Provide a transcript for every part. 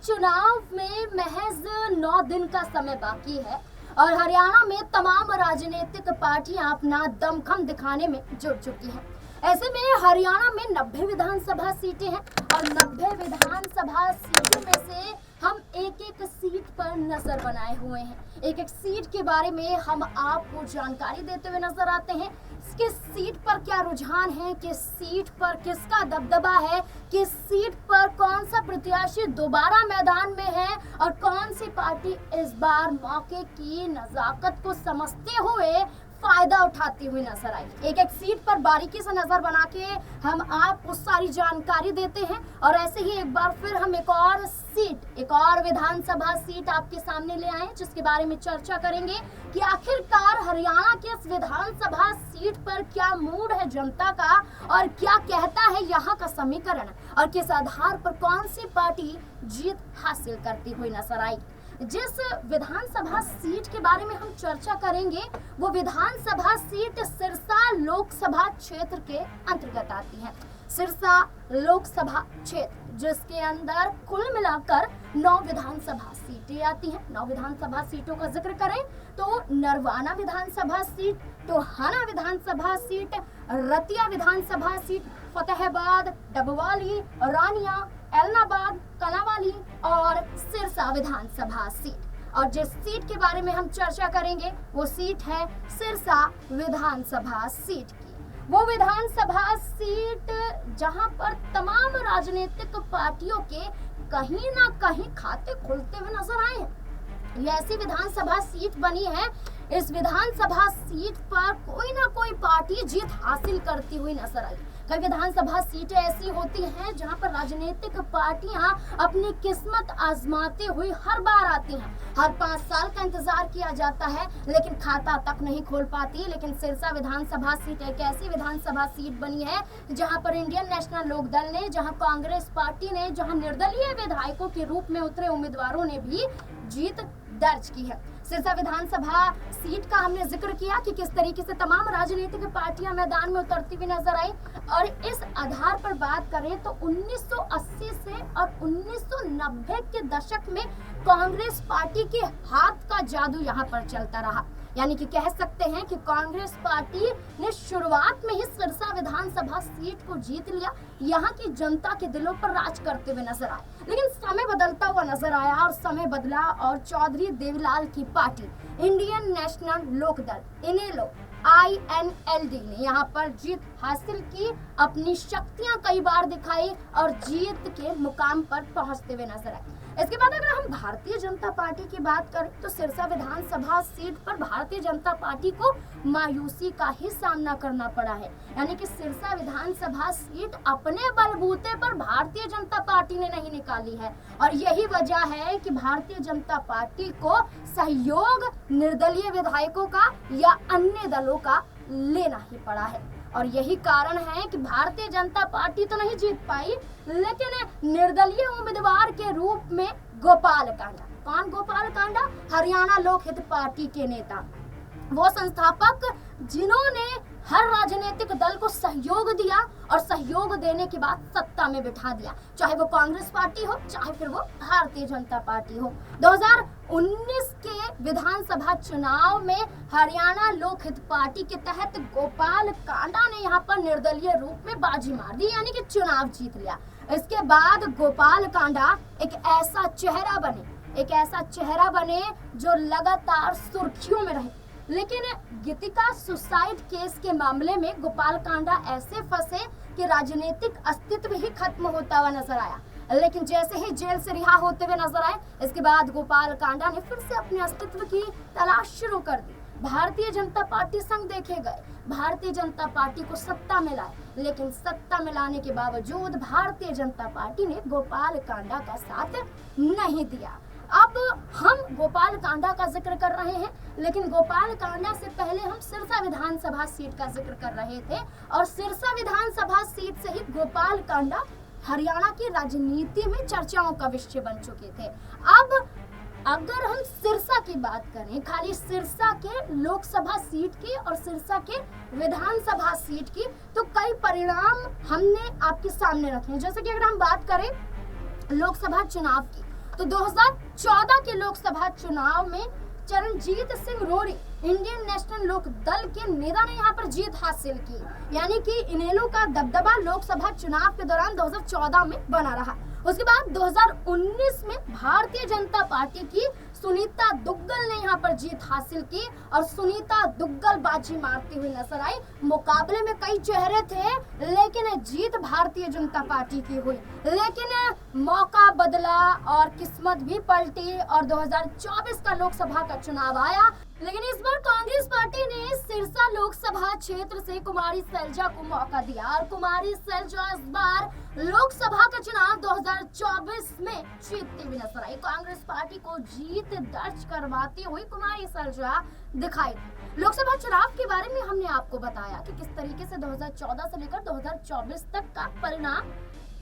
चुनाव में महज 9 दिन का समय बाकी है और हरियाणा में तमाम राजनीतिक पार्टियां अपना दमखम दिखाने में जुट चुकी हैं। ऐसे में हरियाणा में 90 विधानसभा सीटें हैं और 90 विधानसभा सीटों में से हम एक एक सीट पर नजर बनाए हुए हैं। एक एक सीट के बारे में हम आपको जानकारी देते हुए नजर आते हैं। किस सीट पर क्या रुझान है, किस सीट पर किसका दबदबा है, किस सीट पर कौन सा प्रत्याशी दोबारा मैदान में है और कौन सी पार्टी इस बार मौके की नजाकत को समझते हुए फायदा उठाती हुई नजर आई। एक एक सीट पर बारीकी से नजर बना के हम आपको सारी जानकारी देते हैं और ऐसे ही एक बार फिर हम एक और विधानसभा सीट आपके सामने ले आए जिसके बारे में चर्चा करेंगे कि आखिरकार हरियाणा के इस विधानसभा सीट पर क्या मूड है जनता का और क्या कहता है यहाँ का समीकरण और किस आधार पर कौन सी पार्टी जीत हासिल करती हुई नजर आई। जिस विधानसभा सीट के बारे में हम चर्चा करेंगे वो विधानसभा सीट सिरसा लोकसभा क्षेत्र के अंतर्गत आती है। सिरसा लोकसभा क्षेत्र जिसके अंदर कुल मिलाकर 9 विधानसभा सीटें आती हैं। 9 विधानसभा सीटों का जिक्र करें तो नरवाना विधानसभा सीट, टोहाना विधानसभा सीट, रतिया विधानसभा सीट, फतेहाबाद, डबवाली, रानिया, एलनाबाद, कलावाली और सिरसा विधानसभा सीट। और जिस सीट के बारे में हम चर्चा करेंगे वो सीट है सिरसा विधानसभा सीट की। वो विधानसभा सीट जहां पर तमाम राजनीतिक पार्टियों के कहीं ना कहीं खाते खुलते हुए नजर आए हैं। ये ऐसी विधानसभा सीट बनी है, इस विधानसभा सीट पर कोई ना कोई पार्टी जीत हासिल करती हुई नजर आई। कई विधानसभा सीटें ऐसी होती हैं जहां पर राजनीतिक पार्टियां अपनी किस्मत आजमाते हुए हर बार आती हैं। हर 5 साल का इंतजार किया जाता है लेकिन खाता तक नहीं खोल पाती। लेकिन सिरसा विधानसभा सीट एक ऐसी विधानसभा सीट बनी है जहां पर इंडियन नेशनल लोकदल ने, जहां कांग्रेस पार्टी ने, जहां निर्दलीय विधायकों के रूप में उतरे उम्मीदवारों ने भी जीत दर्ज की है। सिरसा विधानसभा सीट का हमने जिक्र किया कि किस तरीके से तमाम राजनीतिक पार्टियां मैदान में उतरती हुई नजर आई और इस आधार पर बात करें तो 1980 से और 1990 के दशक में कांग्रेस पार्टी के हाथ का जादू यहाँ पर चलता रहा। यानी कि कह सकते हैं कि कांग्रेस पार्टी ने शुरुआत में ही सिरसा विधानसभा सीट को जीत लिया, यहाँ की जनता के दिलों पर राज करते हुए नजर आए। लेकिन समय बदलता हुआ नजर आया और समय बदला और चौधरी देवीलाल की पार्टी इंडियन नेशनल लोकदल इनेलो INLD ने यहाँ पर जीत हासिल की, अपनी शक्तियां कई बार दिखाई और जीत के मुकाम पर पहुंचते हुए नजर आए। इसके बाद अगर हम भारतीय जनता पार्टी की बात करें तो सिरसा विधानसभा सीट पर भारतीय जनता पार्टी को मायूसी का ही सामना करना पड़ा है। यानी कि सिरसा विधानसभा सीट अपने बलबूते पर भारतीय जनता पार्टी ने नहीं निकाली है और यही वजह है कि भारतीय जनता पार्टी को सहयोग निर्दलीय विधायकों का या अन्य दलों का लेना ही पड़ा है। और यही कारण है कि भारतीय जनता पार्टी तो नहीं जीत पाई लेकिन निर्दलीय उम्मीदवार के रूप में गोपाल कांडा, कौन गोपाल कांडा? हरियाणा लोकहित पार्टी के नेता, वो संस्थापक जिन्होंने हर राजनीतिक दल को सहयोग दिया और सहयोग देने के बाद सत्ता में बिठा दिया, चाहे वो कांग्रेस पार्टी हो चाहे फिर वो भारतीय जनता पार्टी हो। 2019 के विधानसभा चुनाव में हरियाणा लोकहित पार्टी के तहत गोपाल कांडा ने यहाँ पर निर्दलीय रूप में बाजी मार दी, यानी कि चुनाव जीत लिया। इसके बाद गोपाल कांडा एक ऐसा चेहरा बने जो लगातार सुर्खियों में रहे। लेकिन गीतिका सुसाइड केस के मामले में गोपाल कांडा ऐसे फंसे कि राजनीतिक अस्तित्व ही खत्म होता हुआ नजर आया। लेकिन जैसे ही जेल से रिहा होते हुए नजर आए इसके बाद गोपाल कांडा ने फिर से अपने अस्तित्व की तलाश शुरू कर दी। भारतीय जनता पार्टी संग देखे गए, भारतीय जनता पार्टी को सत्ता में लाए, लेकिन सत्ता में लाने के बावजूद भारतीय जनता पार्टी ने गोपाल कांडा का साथ नहीं दिया। अब हम गोपाल कांडा का जिक्र कर रहे हैं लेकिन गोपाल कांडा से पहले हम सिरसा विधानसभा सीट का जिक्र कर रहे थे और सिरसा विधानसभा सीट से ही गोपाल कांडा हरियाणा की राजनीति में चर्चाओं का विषय बन चुके थे। अब अगर हम सिरसा की बात करें, खाली सिरसा के लोकसभा सीट की और सिरसा के विधानसभा सीट की, तो कई परिणाम हमने आपके सामने रखे हैं। जैसे कि अगर हम बात करें लोकसभा चुनाव की, तो 2014 के लोकसभा चुनाव में चरणजीत सिंह रोड़ी इंडियन नेशनल लोक दल के नेता ने यहाँ पर जीत हासिल की, यानी कि इनेलो का दबदबा लोकसभा चुनाव के दौरान 2014 में बना रहा। उसके बाद 2019 में भारतीय जनता पार्टी की सुनीता दुग्गल ने यहाँ पर जीत हासिल की और सुनीता दुग्गल बाजी मारती हुई नजर आई। मुकाबले में कई चेहरे थे लेकिन जीत भारतीय जनता पार्टी की हुई, लेकिन मौका बदला और किस्मत भी पलटी और 2024 का लोकसभा का चुनाव आया। लेकिन इस बार कांग्रेस पार्टी ने सिरसा लोकसभा क्षेत्र से कुमारी सैलजा को मौका दिया और कुमारी सैलजा इस बार लोकसभा का चुनाव 2024 में जीतती हुई नजर आई। कांग्रेस पार्टी को जीत दर्ज करवाती हुई कुमारी सैलजा दिखाई। लोकसभा चुनाव के बारे में हमने आपको बताया कि किस तरीके से 2014 से लेकर 2024 तक का परिणाम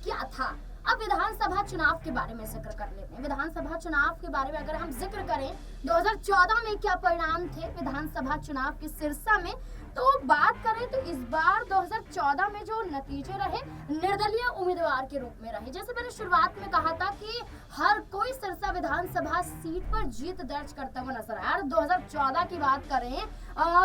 क्या था। अब विधानसभा चुनाव के बारे में जिक्र कर लेते हैं। विधानसभा चुनाव के बारे में अगर हम जिक्र करें 2014 में क्या परिणाम थे विधानसभा चुनाव के सिरसा में, तो बात करें तो इस बार 2014 में जो नतीजे रहे निर्दलीय उम्मीदवार के रूप में रहे। जैसे मैंने शुरुआत में कहा था कि हर कोई सिरसा विधानसभा सीट पर जीत दर्ज करता हुआ नजर आया। 2014 की बात करें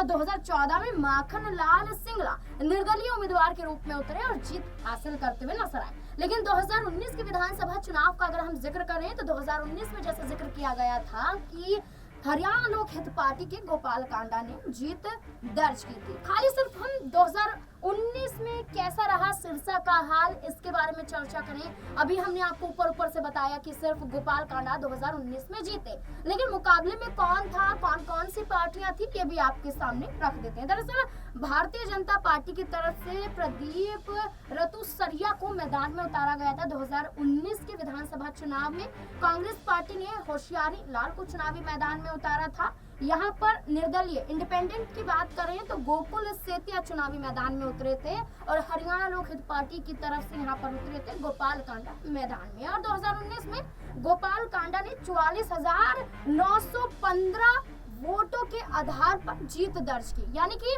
2014 में माखन लाल सिंगला निर्दलीय उम्मीदवार के रूप में उतरे और जीत हासिल करते हुए नजर आए। लेकिन 2019 के विधानसभा चुनाव का अगर हम जिक्र करें तो 2019 में जैसे जिक्र किया गया था कि हरियाणा लोक हित पार्टी के गोपाल कांडा ने जीत दर्ज की थी। खाली सिर्फ हम 2019 में कैसा रहा सिरसा का हाल इसके बारे में चर्चा करें। अभी हमने आपको ऊपर से बताया कि सिर्फ गोपाल कांडा 2019 में जीते, लेकिन मुकाबले में कौन था, कौन सी पार्टियां थी, ये भी आपके सामने रख देते हैं। दरअसल भारतीय जनता पार्टी की तरफ से प्रदीप रतुसरिया को मैदान में उतारा गया था। 2019 के विधानसभा चुनाव में कांग्रेस पार्टी ने होशियारी लाल को चुनावी मैदान में उतारा था। यहाँ पर निर्दलीय इंडिपेंडेंट की बात करें तो गोकुल सेतिया चुनावी मैदान में उतरे थे और हरियाणा लोक हित पार्टी की तरफ से यहाँ पर उतरे थे गोपाल कांडा मैदान में। और 2019 में गोपाल कांडा ने 44,915 वोटों के आधार पर जीत दर्ज की, यानी कि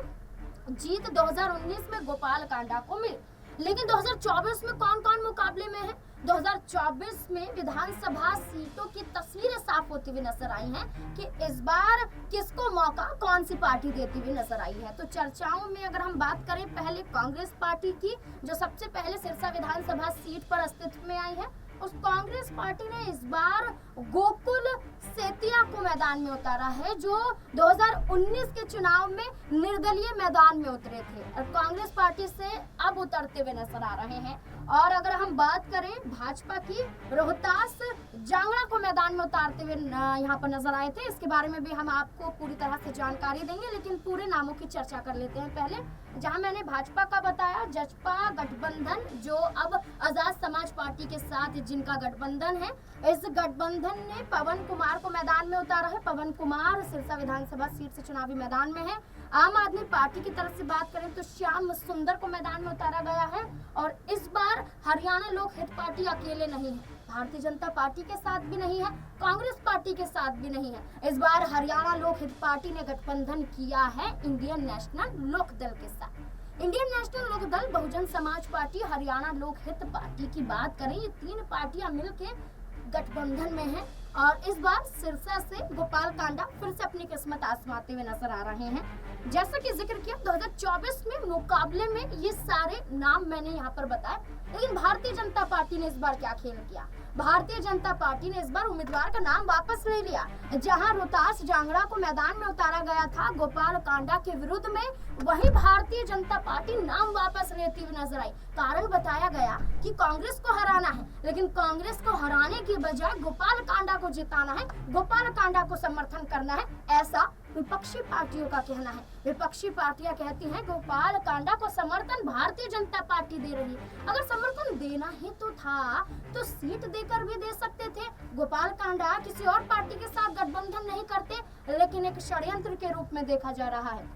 जीत 2019 में गोपाल कांडा को मिली। लेकिन 2024 में कौन मुकाबले में है? 2024 में विधानसभा सीटों की तस्वीरें साफ होती हुई नजर आई हैं कि इस बार किसको मौका कौन सी पार्टी देती हुई नजर आई है। तो चर्चाओं में अगर हम बात करें पहले कांग्रेस पार्टी की, जो सबसे पहले सिरसा विधानसभा सीट पर अस्तित्व में आई है, उस कांग्रेस पार्टी ने इस बार गोकुल सेतिया को मैदान में उतारा है, जो 2019 के चुनाव में निर्दलीय मैदान में उतरे थे और कांग्रेस पार्टी से अब उतरते हुए नजर आ रहे हैं। और अगर हम बात करें भाजपा की, रोहतास जांगड़ा को मैदान में उतारते हुए यहाँ पर नजर आए थे। इसके बारे में भी हम आपको पूरी तरह से जानकारी देंगे, लेकिन पूरे नामों की चर्चा कर लेते हैं। पहले जहां मैंने भाजपा का बताया, जजपा गठबंधन जो अब आजाद समाज पार्टी के साथ जिनका गठबंधन है, इस गठबंधन ने पवन कुमार को मैदान में उतारा है। पवन कुमार सिरसा विधानसभा सीट से चुनावी मैदान में है। आम आदमी पार्टी की तरफ से बात करें तो श्याम सुंदर को मैदान में उतारा गया है। और इस बार हरियाणा लोक हित पार्टी अकेले नहीं है, भारतीय जनता पार्टी के साथ भी नहीं है, कांग्रेस पार्टी के साथ भी नहीं है। इस बार हरियाणा लोक हित पार्टी ने गठबंधन किया है इंडियन नेशनल लोक दल के साथ। इंडियन नेशनल लोक दल, बहुजन समाज पार्टी, हरियाणा लोक हित पार्टी की बात करें, ये तीन पार्टियां मिलकर गठबंधन में हैं और इस बार सिरसा से गोपाल कांडा फिर से अपनी किस्मत आजमाते हुए नजर आ रहे हैं। जैसा कि जिक्र किया 2024 में मुकाबले में ये सारे नाम मैंने यहाँ पर बताए, लेकिन भारतीय जनता पार्टी ने इस बार क्या खेल किया? भारतीय जनता पार्टी ने इस बार उम्मीदवार का नाम वापस ले लिया। जहां रोहतास जांगड़ा को मैदान में उतारा गया था गोपाल कांडा के विरुद्ध में, वहीं भारतीय जनता पार्टी नाम वापस लेती हुई नजर आई। कारण बताया गया कि कांग्रेस को हराना है, लेकिन कांग्रेस को हराने की बजाय गोपाल कांडा को जिताना है, गोपाल कांडा को समर्थन करना है, ऐसा विपक्षी पार्टियों का कहना है। विपक्षी पार्टियां कहती हैं गोपाल कांडा को समर्थन भारतीय जनता पार्टी दे रही है। अगर समर्थन देना ही तो था तो सीट देकर भी दे सकते थे। गोपाल कांडा किसी और पार्टी के साथ गठबंधन नहीं करते, लेकिन एक षड्यंत्र के रूप में देखा जा रहा है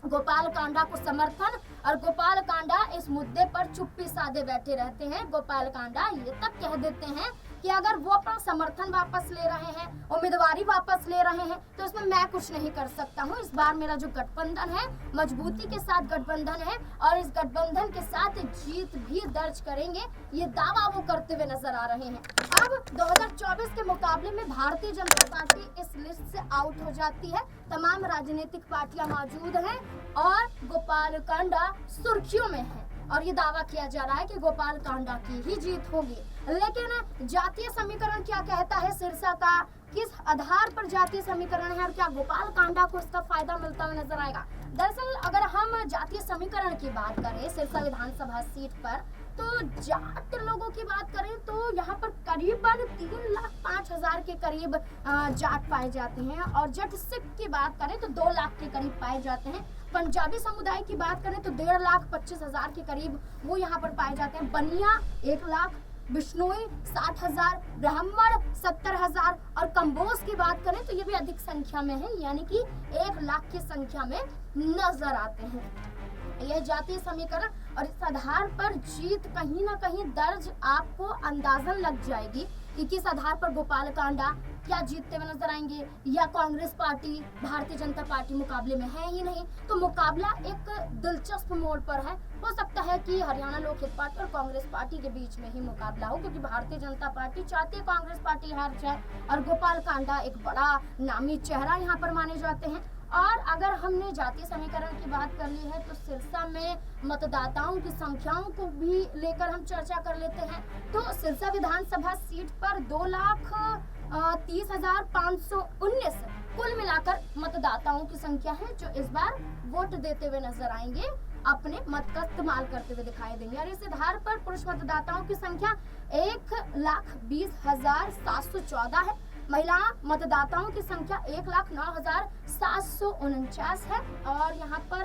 गोपाल कांडा को समर्थन। और गोपाल कांडा इस मुद्दे पर चुप्पी साधे बैठे रहते हैं। गोपाल कांडा ये तक कह देते हैं कि अगर वो अपना समर्थन वापस ले रहे हैं, उम्मीदवारी वापस ले रहे हैं, तो इसमें मैं कुछ नहीं कर सकता हूँ। इस बार मेरा जो गठबंधन है मजबूती के साथ गठबंधन है और इस गठबंधन के साथ जीत भी दर्ज करेंगे, ये दावा वो करते हुए नजर आ रहे हैं। अब 2024 के मुकाबले में भारतीय जनता पार्टी इस लिस्ट से आउट हो जाती है। तमाम राजनीतिक पार्टियां मौजूद हैं और गोपाल कांडा सुर्खियों में है और ये दावा किया जा रहा है कि गोपाल कांडा की ही जीत होगी। लेकिन जातीय समीकरण क्या कहता है सिरसा का, किस आधार पर जातीय समीकरण है और क्या गोपाल कांडा को इसका फायदा मिलता हुआ नजर आएगा? दरअसल अगर हम जातीय समीकरण की बात करें सिरसा विधानसभा सीट पर, तो जाट लोगों की बात करें तो यहाँ पर करीबन 3,05,000 के करीब जाट पाए जाते हैं और जट सिख की बात करें तो 2 लाख के करीब पाए जाते हैं। पंजाबी समुदाय की बात करें तो 1,25,000 के करीब वो यहाँ पर पाए जाते हैं। बनिया 1 लाख, बिश्नोई 60,000, ब्राह्मण 70,000 और कंबोज की बात करें तो ये भी अधिक संख्या में है, यानी कि 1 लाख की संख्या में नजर आते हैं। यह जातीय समीकरण और इस आधार पर जीत कहीं ना कहीं दर्ज आपको अंदाजन लग जाएगी कि किस आधार पर गोपाल कांडा क्या जीतते हुए नजर आएंगे या कांग्रेस पार्टी भारतीय जनता पार्टी मुकाबले में है ही नहीं। तो मुकाबला एक दिलचस्प मोड़ पर है। हो सकता है कि हरियाणा लोक हित पार्टी और कांग्रेस पार्टी के बीच में ही मुकाबला हो, क्योंकि भारतीय जनता पार्टी चाहती है कांग्रेस पार्टी हार जाए और गोपाल कांडा एक बड़ा नामी चेहरा यहाँ पर माने जाते हैं। और अगर हमने जातीय समीकरण की बात कर ली है तो सिरसा में मतदाताओं की संख्याओं को भी लेकर हम चर्चा कर लेते हैं। तो सिरसा विधानसभा सीट पर 2,30,519 कुल मिलाकर मतदाताओं की संख्या है जो इस बार वोट देते हुए नजर आएंगे, अपने मत का इस्तेमाल करते हुए दिखाई देंगे। और इस आधार पर पुरुष मतदाताओं की संख्या 1,20,714 है। महिला मतदाताओं की संख्या 1,09,749 है। और यहाँ पर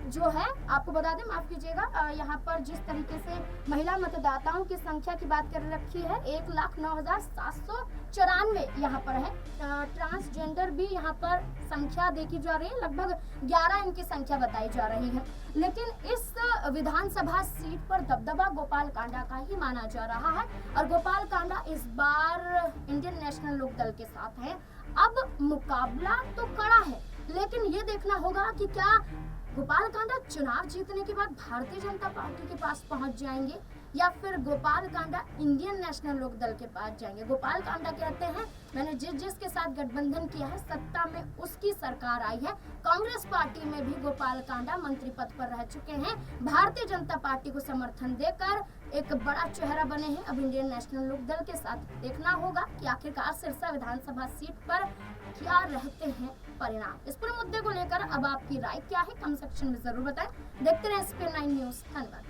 जो है आपको बता दें, माफ कीजिएगा, यहाँ पर जिस तरीके से महिला मतदाताओं की संख्या की बात कर रखी है 1,09,794 यहाँ पर है। ट्रांसजेंडर भी यहाँ पर संख्या देखी जा रही है, लगभग 11 इनकी संख्या बताई जा रही है। लेकिन इस विधानसभा सीट पर दबदबा गोपाल कांडा का ही माना जा रहा है और गोपाल कांडा इस बार इंडियन नेशनल लोक दल के साथ है। अब मुकाबला तो कड़ा है, लेकिन ये देखना होगा कि क्या गोपाल कांडा चुनाव जीतने के बाद भारतीय जनता पार्टी के पास पहुंच जाएंगे या फिर गोपाल कांडा इंडियन नेशनल लोक दल के पास जाएंगे। गोपाल कांडा कहते हैं मैंने जिसके साथ गठबंधन किया है सत्ता में उसकी सरकार आई है। कांग्रेस पार्टी में भी गोपाल कांडा मंत्री पद पर रह चुके हैं, भारतीय जनता पार्टी को समर्थन देकर एक बड़ा चेहरा बने हैं। अब इंडियन नेशनल लोक दल के साथ देखना होगा कि आखिरकार सिरसा विधानसभा सीट पर क्या रहते हैं परिणाम। इस पूरे मुद्दे को लेकर अब आपकी राय क्या है, कमेंट सेक्शन में जरूर बताएं। देखते रहे SP9 न्यूज। धन्यवाद।